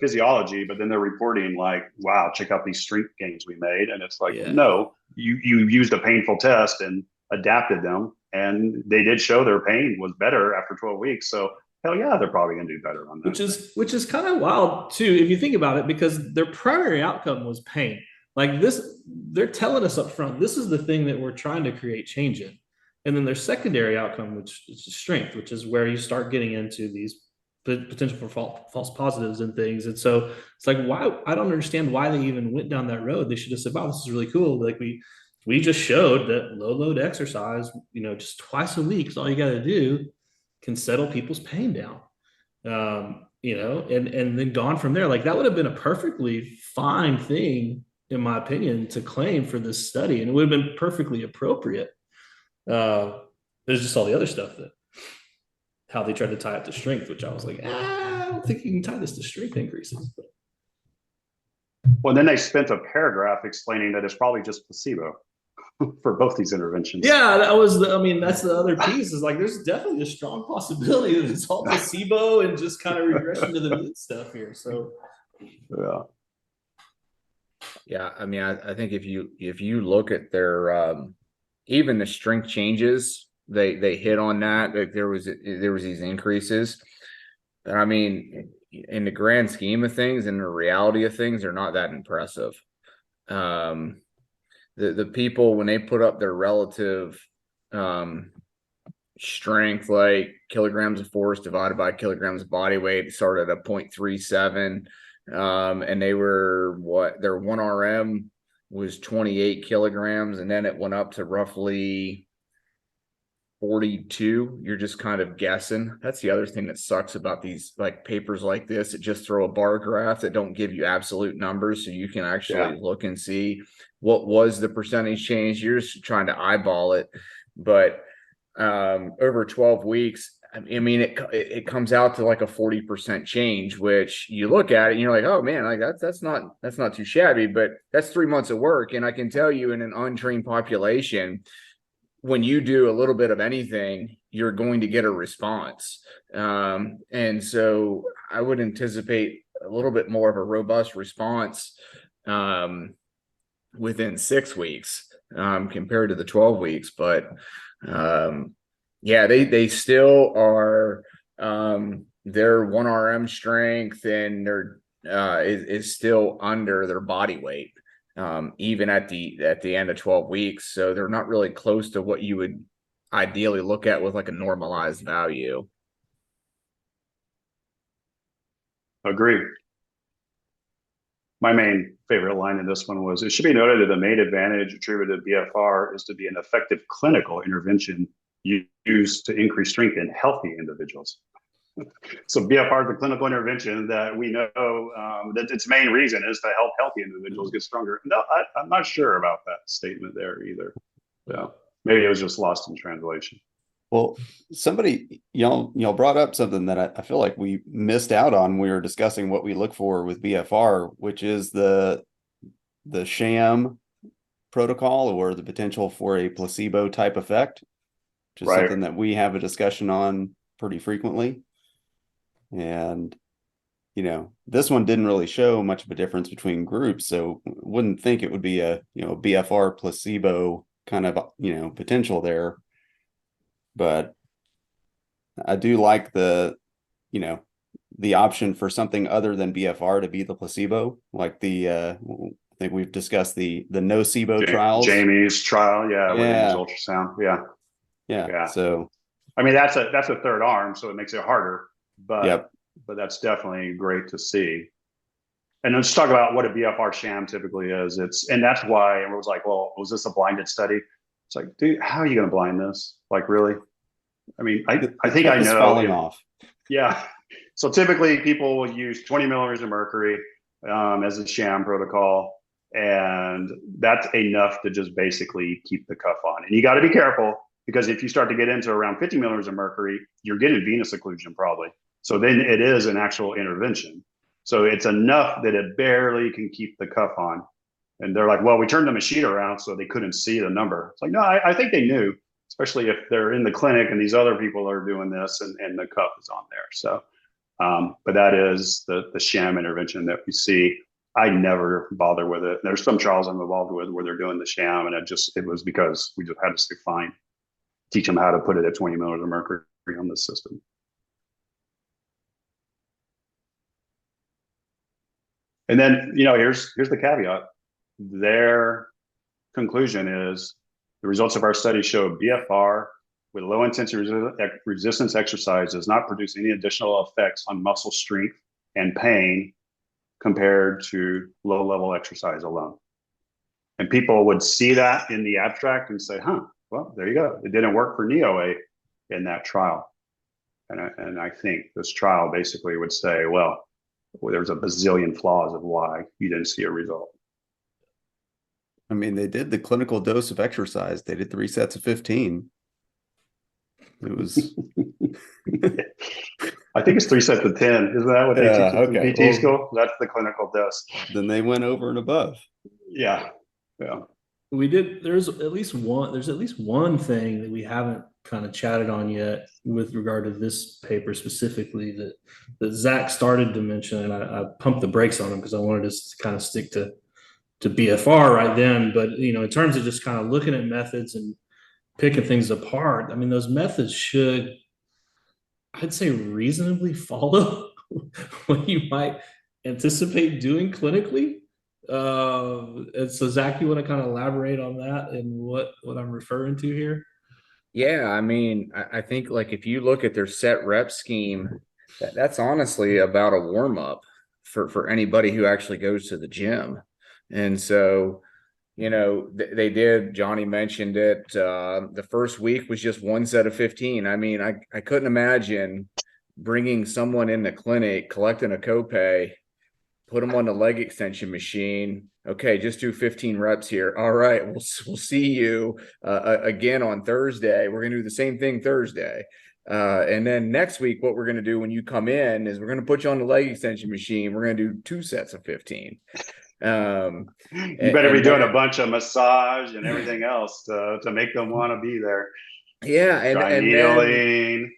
B: physiology, but then they're reporting like, wow, check out these strength gains we made. And it's like,
A: yeah.
B: no, you used a painful test and adapted them. And they did show their pain was better after 12 weeks. So hell yeah, they're probably going to do better on that.
A: Which is kind of wild too, if you think about it, because their primary outcome was pain. Like this, they're telling us up front, this is the thing that we're trying to create change in. And then their secondary outcome, which is strength, which is where you start getting into these potential for false positives and things. And so it's like, why? I don't understand why they even went down that road. They should have said, wow, this is really cool. Like we just showed that low load exercise, just twice a week is all you got to do, can settle people's pain down. And then gone from there. Like that would have been a perfectly fine thing, in my opinion, to claim for this study, and it would have been perfectly appropriate. There's just all the other stuff that how they tried to tie it to strength, which I was like, I don't think you can tie this to strength increases. But.
B: Well, then they spent a paragraph explaining that it's probably just placebo for both these interventions.
A: Yeah, that's the other piece is like, there's definitely a strong possibility that it's all placebo and just kind of regression to the mean stuff here. So,
B: yeah.
D: Yeah, I mean, I think if you look at their even the strength changes, they hit on that. Like there was these increases. I mean, in the grand scheme of things, in the reality of things, they're not that impressive. The people, when they put up their relative strength, like kilograms of force divided by kilograms of body weight, started at 0.37. And they were their 1 RM was 28 kilograms, and then it went up to roughly 42. You're just kind of guessing. That's the other thing that sucks about these like papers like this. It just throw a bar graph that don't give you absolute numbers, so you can actually look and see what was the percentage change. You're just trying to eyeball it, but over 12 weeks, I mean, it comes out to like a 40% change, which you look at it and you're like, oh man, like that's not too shabby, but that's 3 months of work. And I can tell you, in an untrained population, when you do a little bit of anything, you're going to get a response. And so I would anticipate a little bit more of a robust response within 6 weeks compared to the 12 weeks. But yeah, they still are their 1 RM strength and their is still under their body weight, even at the end of 12 weeks. So they're not really close to what you would ideally look at with like a normalized value.
B: Agreed. My main favorite line in this one was, it should be noted that the main advantage attributed to BFR is to be an effective clinical intervention used to increase strength in healthy individuals. So BFR is a clinical intervention that we know that its main reason is to help healthy individuals get stronger. No, I'm not sure about that statement there either. Yeah, maybe it was just lost in translation.
E: Well, somebody, y'all brought up something that I feel like we missed out on when we were discussing what we look for with BFR, which is the sham protocol, or the potential for a placebo type effect, which is something that we have a discussion on pretty frequently. And, this one didn't really show much of a difference between groups. So wouldn't think it would be a, BFR placebo kind of, potential there. But I do like the option for something other than BFR to be the placebo, like I think we've discussed the nocebo trials.
B: Jamie's trial, with his ultrasound,
E: yeah. So,
B: I mean, that's a third arm, so it makes it harder. But but that's definitely great to see. And let's talk about what a BFR sham typically is. And that's why everyone's like, well, was this a blinded study? It's like, dude, how are you going to blind this? Like, really? I mean, I think I know.
E: Falling off.
B: Yeah. So typically people will use 20 millimeters of mercury as a sham protocol. And that's enough to just basically keep the cuff on. And you got to be careful, because if you start to get into around 50 millimeters of mercury, you're getting venous occlusion probably. So then it is an actual intervention. So it's enough that it barely can keep the cuff on. And they're like, well, we turned the machine around so they couldn't see the number. It's like, no, I think they knew, especially if they're in the clinic and these other people are doing this and the cuff is on there. So, but that is the sham intervention that we see. I never bother with it. There's some trials I'm involved with where they're doing the sham, and it was because we just had to say, fine, teach them how to put it at 20 millimeters of mercury on the system. And then, here's the caveat. Their conclusion is the results of our study show BFR with low intensity resistance exercise does not produce any additional effects on muscle strength and pain compared to low level exercise alone. And people would see that in the abstract and say, well, there you go. It didn't work for NEOA in that trial. And I think this trial basically would say, well, there's a bazillion flaws of why you didn't see a result.
E: I mean, they did the clinical dose of exercise. They did 3 sets of 15. It was.
B: I think it's 3 sets of 10. Isn't that what they teach in PT school? That's the clinical dose.
E: Then they went over and above.
B: Yeah.
A: We did. There's at least one thing that we haven't kind of chatted on yet with regard to this paper specifically that Zach started to mention, and I pumped the brakes on him because I wanted us to kind of stick to BFR right then. But in terms of just kind of looking at methods and picking things apart, I mean, those methods should, I'd say, reasonably follow what you might anticipate doing clinically. And so, Zach, you want to kind of elaborate on that and what I'm referring to here?
D: Yeah, I mean, I think like if you look at their set rep scheme, that's honestly about a warm up for anybody who actually goes to the gym. And so, they did, Johnny mentioned it. The first week was just 1 set of 15. I mean, I couldn't imagine bringing someone in the clinic, collecting a copay, put them on the leg extension machine. Okay, just do 15 reps here. All right, we'll see you again on Thursday. We're going to do the same thing Thursday. And then next week, what we're going to do when you come in is we're going to put you on the leg extension machine. We're going to do 2 sets of 15.
B: You better be doing a bunch of massage and everything else to make them want to be there.
D: Yeah, and
B: needling.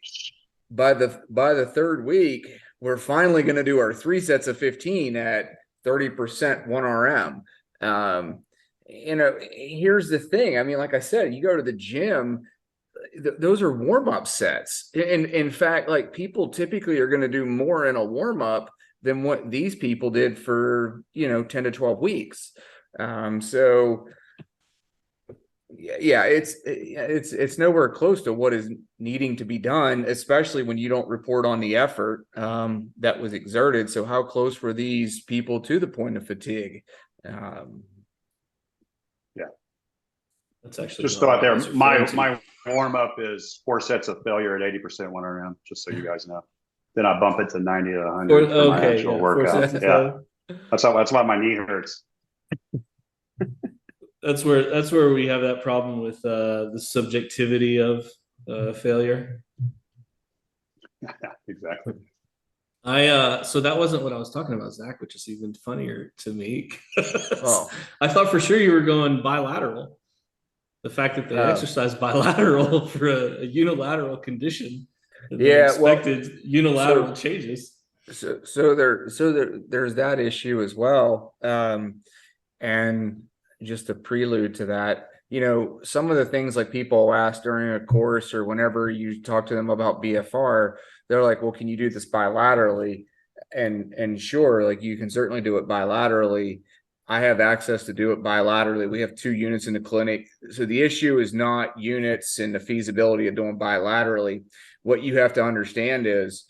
D: By the third week, we're finally going to do our 3 sets of 15 at 30% 1 RM. Here's the thing. I mean, like I said, you go to the gym, those are warm-up sets. In fact, like people typically are going to do more in a warm-up than what these people did for 10 to 12 weeks. So yeah, it's nowhere close to what is needing to be done, especially when you don't report on the effort that was exerted. So how close were these people to the point of fatigue?
B: Yeah,
A: that's actually
B: just thought there. My warm up is 4 sets of failure at 80% 1 RM. Just so you guys know. Then I bump it to 90 to 100 for my actual workout. Yeah, that's why my knee hurts.
A: That's where we have that problem with the subjectivity of failure.
B: Yeah, exactly.
A: So that wasn't what I was talking about, Zach, which is even funnier to me. I thought for sure you were going bilateral. The fact that they exercise bilateral for a unilateral condition. Expected unilateral changes.
D: So there's that issue as well. And just a prelude to that, some of the things like people ask during a course or whenever you talk to them about BFR, they're like, well, can you do this bilaterally? And sure, like you can certainly do it bilaterally. I have access to do it bilaterally. We have 2 units in the clinic. So the issue is not units and the feasibility of doing bilaterally. What you have to understand is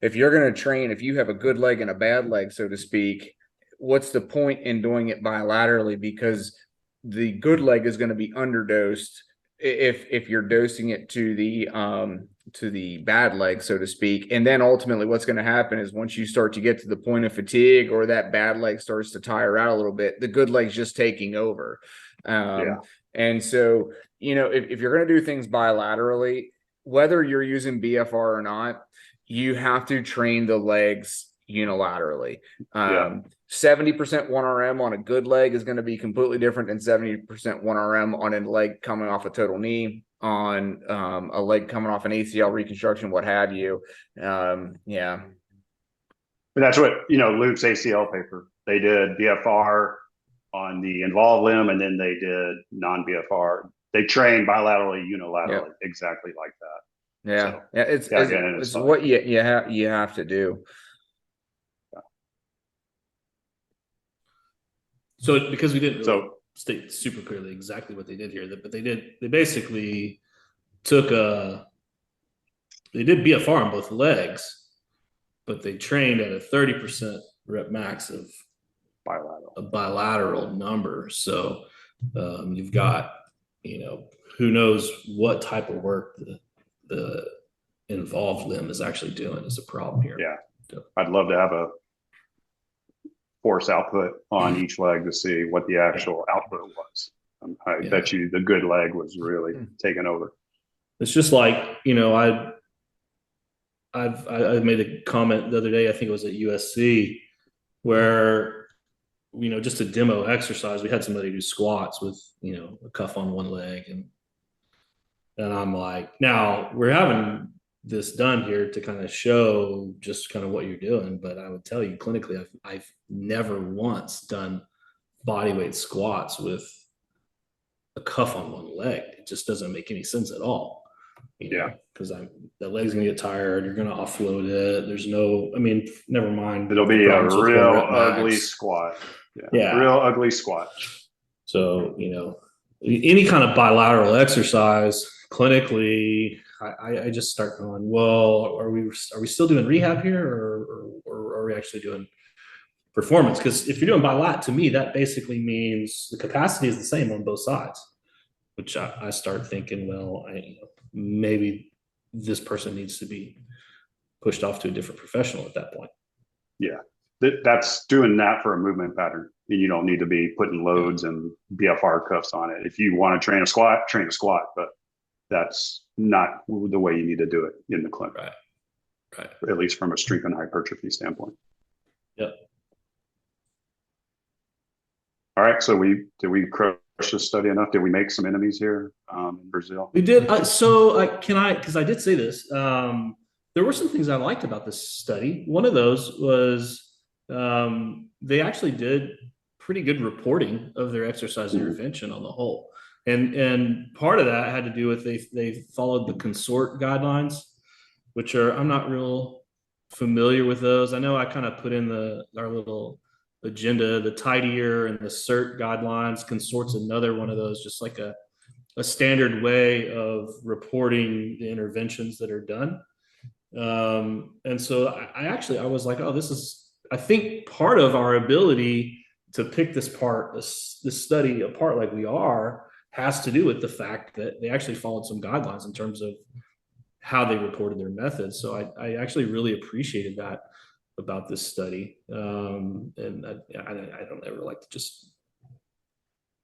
D: if you're going to train, if you have a good leg and a bad leg, so to speak, what's the point in doing it bilaterally? Because the good leg is going to be underdosed if you're dosing it to the bad leg, so to speak. And then ultimately what's going to happen is once you start to get to the point of fatigue or that bad leg starts to tire out a little bit, the good leg's just taking over. And so, if you're going to do things bilaterally, whether you're using BFR or not, you have to train the legs unilaterally. 70% 1RM on a good leg is going to be completely different than 70% 1RM on a leg coming off a total knee, on a leg coming off an ACL reconstruction, what have you.
B: But that's what, Luke's ACL paper, they did BFR on the involved limb, and then they did non-BFR. They trained bilaterally, unilaterally, exactly like that.
D: It's what you have to do.
A: So because we didn't really state super clearly exactly what they did here, but they basically they did BFR on both legs, but they trained at a 30% rep max of a bilateral number. So you've got, who knows what type of work the involved limb is actually doing is a problem here.
B: Yeah. So I'd love to have a force output on each leg to see what the actual output was. I bet you the good leg was really taken over.
A: It's just like, I made a comment the other day, I think it was at USC, where, just a demo exercise, we had somebody do squats with, a cuff on one leg. And I'm like, now we're having this done here to kind of show just kind of what you're doing. But I would tell you clinically, I've never once done bodyweight squats with a cuff on one leg. It just doesn't make any sense at all. Because the leg's gonna get tired. You're gonna offload it. There's never mind.
B: It'll be a real ugly squat. Real ugly squat.
A: So any kind of bilateral exercise clinically, I just start going, well, are we still doing rehab here, or are we actually doing performance? Because if you're doing bilat, to me, that basically means the capacity is the same on both sides, which I start thinking, well, maybe this person needs to be pushed off to a different professional at that point. Yeah.
B: That's doing that for a movement pattern. And you don't need to be putting loads and BFR cuffs on it. If you want to train a squat, but that's not the way you need to do it in the clinic.
A: Right.
B: At least from a strength and hypertrophy standpoint.
A: Yep.
B: All right. So did we crush this study enough? Did we make some enemies here in Brazil?
A: We did. Because I did say this, there were some things I liked about this study. One of those was they actually did pretty good reporting of their exercise intervention on the whole. And part of that had to do with they followed the consort guidelines, which I'm not real familiar with those. I know I kind of put in our little agenda, the tidier and the CERT guidelines. Consort's another one of those, just like a standard way of reporting the interventions that are done. And so I was like, I think part of our ability to pick this study apart like we are has to do with the fact that they actually followed some guidelines in terms of how they reported their methods. So I actually really appreciated that about this study. And I don't ever like to just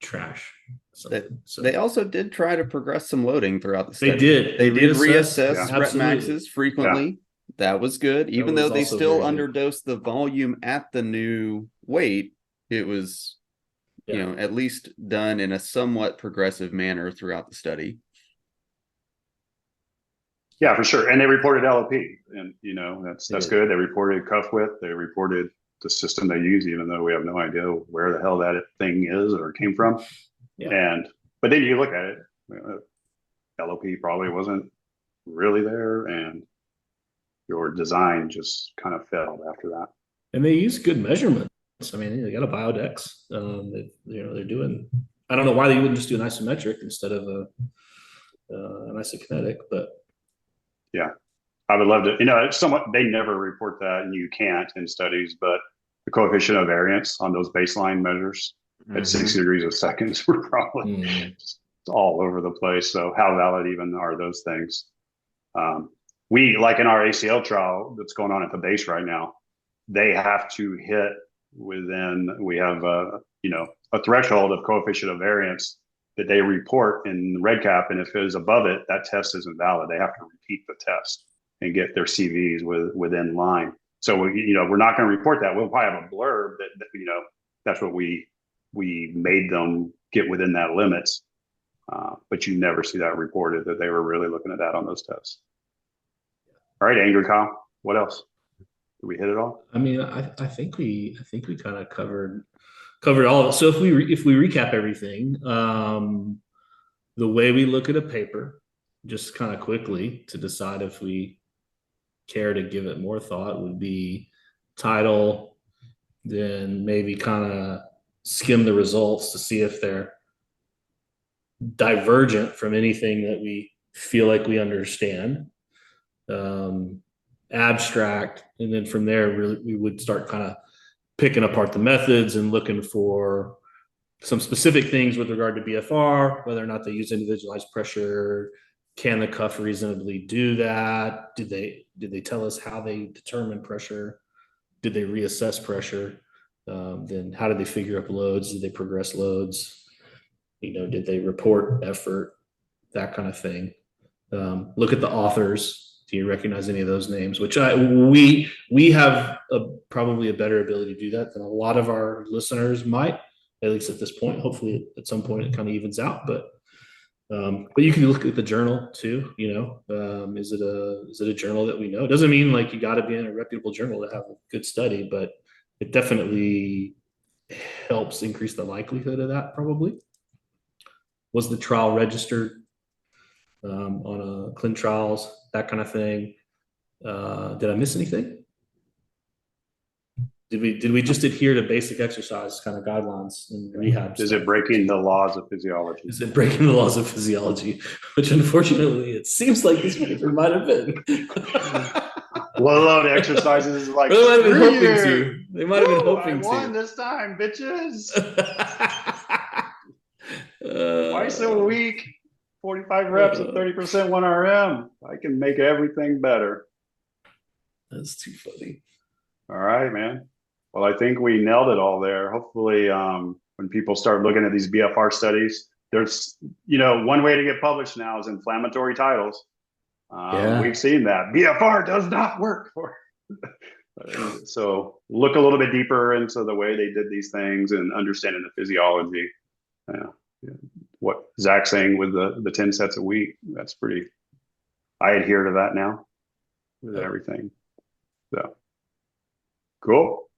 A: trash something.
E: They also did try to progress some loading throughout the study.
A: They did
E: reassess rep maxes frequently. Yeah. That was good. Even though they still underdosed the volume at the new weight, it was at least done in a somewhat progressive manner throughout the study.
B: Yeah, for sure. And they reported LOP, and that's good. They reported cuff width. They reported the system they use, even though we have no idea where the hell that thing is or came from. Yeah. But then you look at it, LOP probably wasn't really there, and your design just kind of failed after that.
A: And they use good measurements. I mean, they got a Biodex. They're doing. I don't know why they wouldn't just do an isometric instead of an isokinetic, but
B: yeah, I would love to. Somewhat they never report that, and you can't in studies. But the coefficient of variance on those baseline measures at 60 degrees of seconds were probably just all over the place. So how valid even are those things? We, like in our ACL trial that's going on at the base right now, they have to hit within, we have a threshold of coefficient of variance that they report in the red cap. And if it is above it, that test isn't valid. They have to repeat the test and get their CVs within line. So we're not going to report that. We'll probably have a blurb that that's what we made them get within that limits. But you never see that reported that they were really looking at that on those tests. All right, Angry Kyle, what else? Did we hit it all?
A: I mean, I think we kind of covered all of it. So if we recap everything, the way we look at a paper, just kind of quickly to decide if we care to give it more thought, would be title, then maybe kind of skim the results to see if they're divergent from anything that we feel like we understand. Abstract, and then from there really we would start kind of picking apart the methods and looking for some specific things with regard to BFR, whether or not they use individualized pressure. Can the cuff reasonably do that? Did they tell us how they determine pressure? Did they reassess pressure? Then how did they figure up loads? Did they progress loads? Did they report effort? That kind of thing. Look at the authors. Do you recognize any of those names? Which we have probably a better ability to do that than a lot of our listeners might, at least at this point. Hopefully at some point it kind of evens out, but you can look at the journal too. Is it a journal that we know? It doesn't mean like you got to be in a reputable journal to have a good study, but it definitely helps increase the likelihood of that. Probably. Was the trial registered on clin trials, that kind of thing? Did I miss anything? Did we just adhere to basic exercise kind of guidelines and rehab?
B: Is it breaking the laws of physiology?
A: Is it breaking the laws of physiology? Which unfortunately it seems like this paper might have been.
B: Low load exercises is like,
A: they might have been hoping to. They might have been hoping
B: I won this time, bitches. Twice a week, 45 reps at 30% 1 RM. I can make everything better.
A: That's too funny.
B: All right, man. Well, I think we nailed it all there. Hopefully, when people start looking at these BFR studies, there's, one way to get published now is inflammatory titles. We've seen that. BFR does not work for. So look a little bit deeper into the way they did these things and understanding the physiology. What Zach's saying with the 10 sets a week, that's pretty, I adhere to that now with everything. So cool.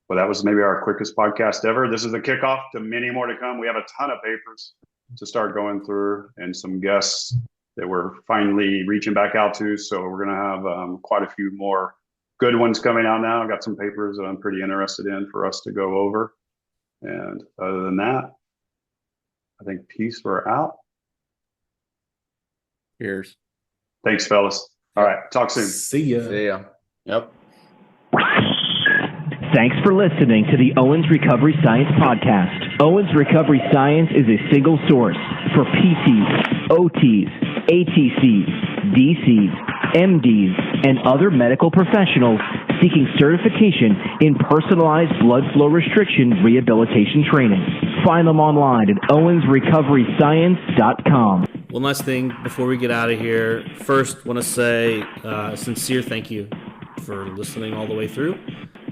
B: Well, that was maybe our quickest podcast ever. This is the kickoff to many more to come. We have a ton of papers to start going through and some guests that we're finally reaching back out to. So we're going to have quite a few more good ones coming out now. I've got some papers that I'm pretty interested in for us to go over. And other than that, I think peace, we're out.
E: Cheers.
B: Thanks, fellas. All right. Talk soon.
A: See ya.
D: See ya.
E: Yep.
F: Thanks for listening to the Owens Recovery Science Podcast. Owens Recovery Science is a single source for PTs, OTs, ATCs, DCs, MDs, and other medical professionals seeking certification in personalized blood flow restriction rehabilitation training. Find them online at owensrecoveryscience.com.
A: One last thing before we get out of here. First, want to say a sincere thank you for listening all the way through,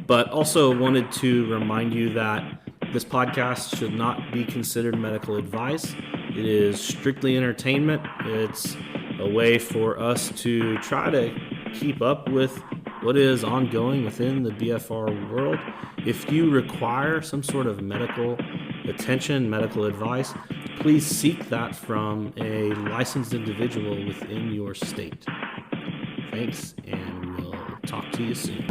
A: but also wanted to remind you that this podcast should not be considered medical advice. It is strictly entertainment. It's a way for us to try to keep up with what is ongoing within the BFR world. If you require some sort of medical attention, medical advice, please seek that from a licensed individual within your state. Thanks, and we'll talk to you soon.